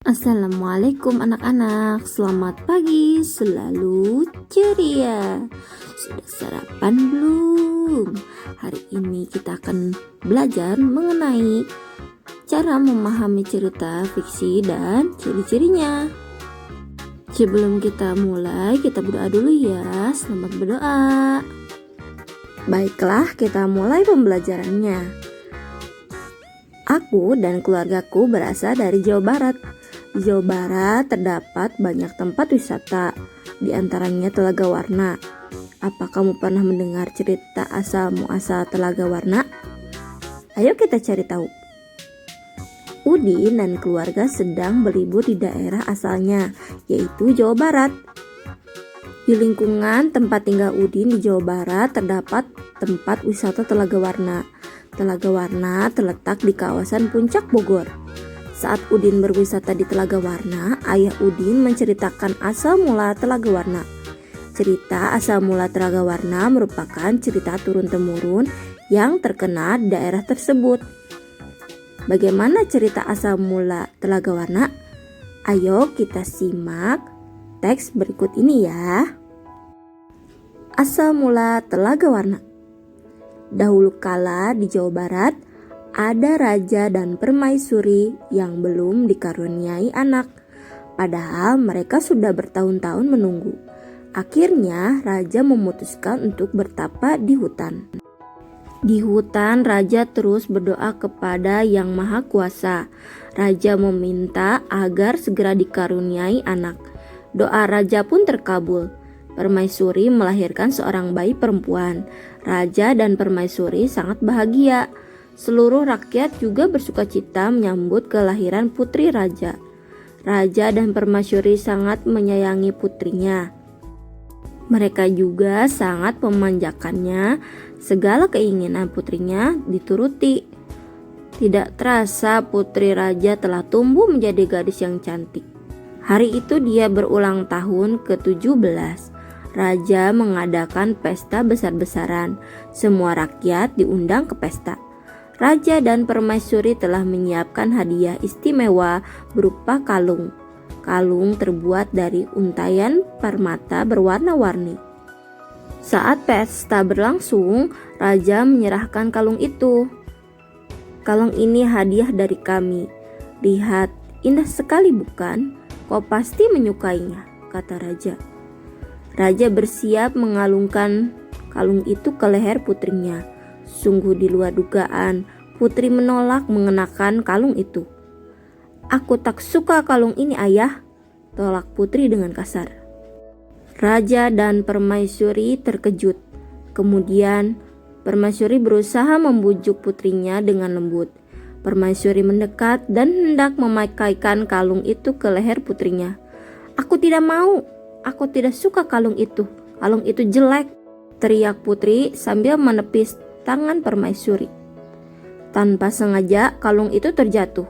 Assalamualaikum anak-anak, selamat pagi, selalu ceria. Sudah sarapan belum? Hari ini kita akan belajar mengenai cara memahami cerita fiksi dan ciri-cirinya. Sebelum kita mulai, kita berdoa dulu ya. Selamat berdoa. Baiklah, kita mulai pembelajarannya. Aku dan keluargaku berasal dari Jawa Barat. Di Jawa Barat terdapat banyak tempat wisata, di antaranya Telaga Warna. Apa kamu pernah mendengar cerita asal-muasal Telaga Warna? Ayo kita cari tahu. Udin dan keluarga sedang berlibur di daerah asalnya, yaitu Jawa Barat. Di lingkungan tempat tinggal Udin di Jawa Barat terdapat tempat wisata Telaga Warna. Telaga Warna terletak di kawasan Puncak Bogor. Saat Udin berwisata di Telaga Warna, ayah Udin menceritakan asal mula Telaga Warna. Cerita asal mula Telaga Warna merupakan cerita turun-temurun yang terkenal di daerah tersebut. Bagaimana cerita asal mula Telaga Warna? Ayo kita simak teks berikut ini ya. Asal mula Telaga Warna. Dahulu kala di Jawa Barat, ada raja dan permaisuri yang belum dikaruniai anak. Padahal mereka sudah bertahun-tahun menunggu. Akhirnya raja memutuskan untuk bertapa di hutan. Di hutan raja terus berdoa kepada Yang Maha Kuasa. Raja meminta agar segera dikaruniai anak. Doa raja pun terkabul. Permaisuri melahirkan seorang bayi perempuan. Raja dan permaisuri sangat bahagia. Seluruh rakyat juga bersukacita menyambut kelahiran putri raja. Raja dan permaisuri sangat menyayangi putrinya. Mereka juga sangat memanjakannya. Segala keinginan putrinya dituruti. Tidak terasa putri raja telah tumbuh menjadi gadis yang cantik. Hari itu dia berulang tahun ke-17. Raja mengadakan pesta besar-besaran. Semua rakyat diundang ke pesta. Raja dan permaisuri telah menyiapkan hadiah istimewa berupa kalung. Kalung terbuat dari untayan permata berwarna-warni. Saat pesta berlangsung, raja menyerahkan kalung itu. Kalung ini hadiah dari kami. Lihat, indah sekali bukan? Kau pasti menyukainya, kata raja. Raja bersiap mengalungkan kalung itu ke leher putrinya. Sungguh di luar dugaan, putri menolak mengenakan kalung itu. Aku tak suka kalung ini, ayah, tolak putri dengan kasar. Raja dan permaisuri terkejut. Kemudian permaisuri berusaha membujuk putrinya dengan lembut. Permaisuri mendekat dan hendak memakaikan kalung itu ke leher putrinya. Aku tidak mau. Aku tidak suka kalung itu jelek, teriak putri sambil menepis tangan permaisuri. Tanpa sengaja kalung itu terjatuh.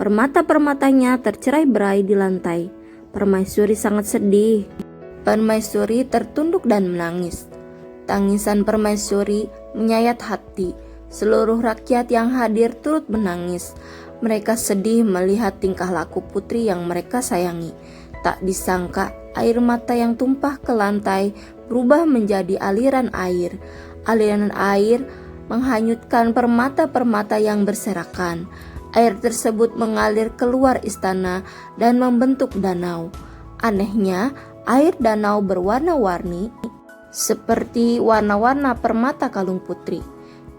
Permata-permatanya tercerai-berai di lantai. Permaisuri sangat sedih. Permaisuri tertunduk dan menangis. Tangisan permaisuri menyayat hati. Seluruh rakyat yang hadir turut menangis. Mereka sedih melihat tingkah laku putri yang mereka sayangi. Tak disangka air mata yang tumpah ke lantai berubah menjadi aliran air. Aliran air menghanyutkan permata-permata yang berserakan. Air tersebut mengalir keluar istana dan membentuk danau. Anehnya, air danau berwarna-warni seperti warna-warna permata kalung putri.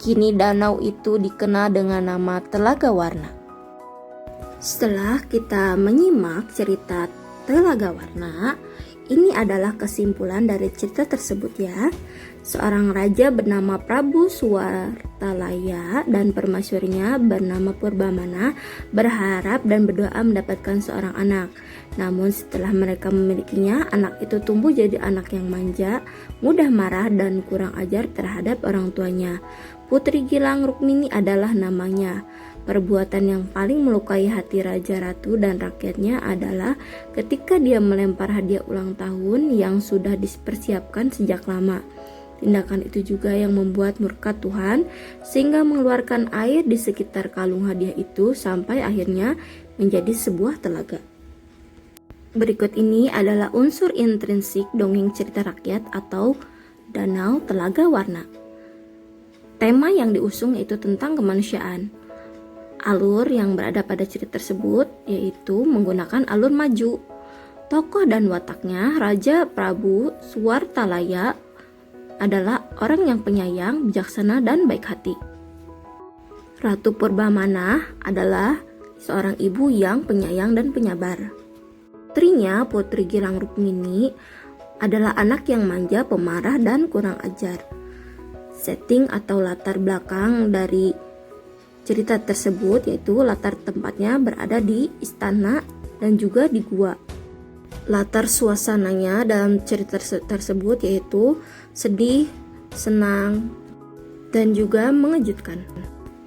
Kini danau itu dikenal dengan nama Telaga Warna. Setelah kita menyimak cerita Telaga Warna, ini adalah kesimpulan dari cerita tersebut ya. Seorang raja bernama Prabu Suwartalaya dan permaisurinya bernama Purbamana berharap dan berdoa mendapatkan seorang anak. Namun setelah mereka memilikinya, anak itu tumbuh jadi anak yang manja, mudah marah dan kurang ajar terhadap orang tuanya. Putri Gilang Rukmini adalah namanya. Perbuatan yang paling melukai hati Raja Ratu dan rakyatnya adalah ketika dia melempar hadiah ulang tahun yang sudah dipersiapkan sejak lama. Tindakan itu juga yang membuat murka Tuhan sehingga mengeluarkan air di sekitar kalung hadiah itu sampai akhirnya menjadi sebuah telaga. Berikut ini adalah unsur intrinsik dongeng cerita rakyat atau Danau Telaga Warna. Tema yang diusung yaitu tentang kemanusiaan. Alur yang berada pada cerita tersebut yaitu menggunakan alur maju. Tokoh dan wataknya Raja Prabu Suwartalaya adalah orang yang penyayang, bijaksana, dan baik hati. Ratu Purbamana adalah seorang ibu yang penyayang dan penyabar. Putrinya, Putri Girang Rukmini, adalah anak yang manja, pemarah, dan kurang ajar. Setting atau latar belakang dari cerita tersebut yaitu latar tempatnya berada di istana dan juga di gua. Latar suasananya dalam cerita tersebut yaitu sedih, senang, dan juga mengejutkan.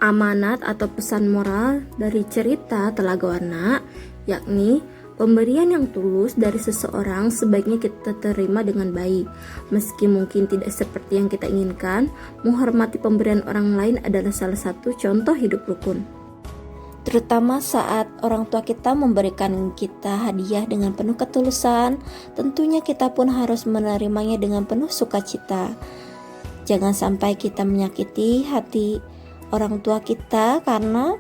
Amanat atau pesan moral dari cerita Telaga Warna yakni pemberian yang tulus dari seseorang sebaiknya kita terima dengan baik. Meski mungkin tidak seperti yang kita inginkan, menghormati pemberian orang lain adalah salah satu contoh hidup rukun. Terutama saat orang tua kita memberikan kita hadiah dengan penuh ketulusan, tentunya kita pun harus menerimanya dengan penuh sukacita. Jangan sampai kita menyakiti hati orang tua kita karena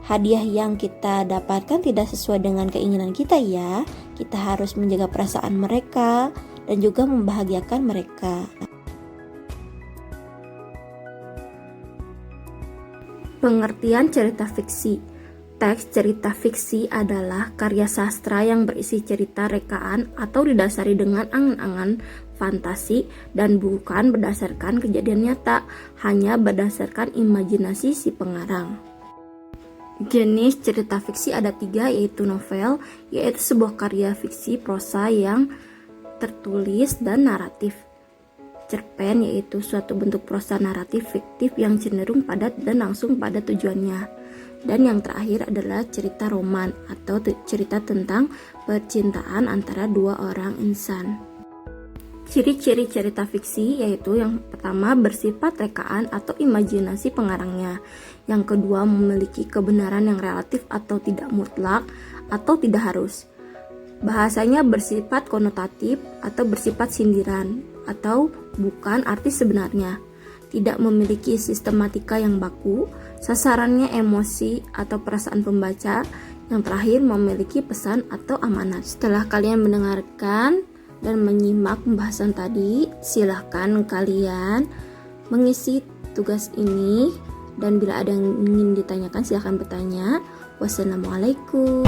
hadiah yang kita dapatkan tidak sesuai dengan keinginan kita ya. Kita harus menjaga perasaan mereka dan juga membahagiakan mereka. Pengertian cerita fiksi. Teks cerita fiksi adalah karya sastra yang berisi cerita rekaan atau didasari dengan angan-angan fantasi dan bukan berdasarkan kejadian nyata, hanya berdasarkan imajinasi si pengarang. Jenis cerita fiksi ada 3 yaitu novel, yaitu sebuah karya fiksi prosa yang tertulis dan naratif. Cerpen yaitu suatu bentuk prosa naratif fiktif yang cenderung padat dan langsung pada tujuannya. Dan yang terakhir adalah cerita roman atau cerita tentang percintaan antara 2 orang insan. Ciri-ciri cerita fiksi yaitu yang pertama bersifat rekaan atau imajinasi pengarangnya. Yang kedua memiliki kebenaran yang relatif atau tidak mutlak atau tidak harus. Bahasanya bersifat konotatif atau bersifat sindiran atau bukan arti sebenarnya. Tidak memiliki sistematika yang baku, sasarannya emosi atau perasaan pembaca. Yang terakhir memiliki pesan atau amanat. Setelah kalian mendengarkan dan menyimak pembahasan tadi, silahkan kalian mengisi tugas ini dan bila ada yang ingin ditanyakan silahkan bertanya. Wassalamualaikum.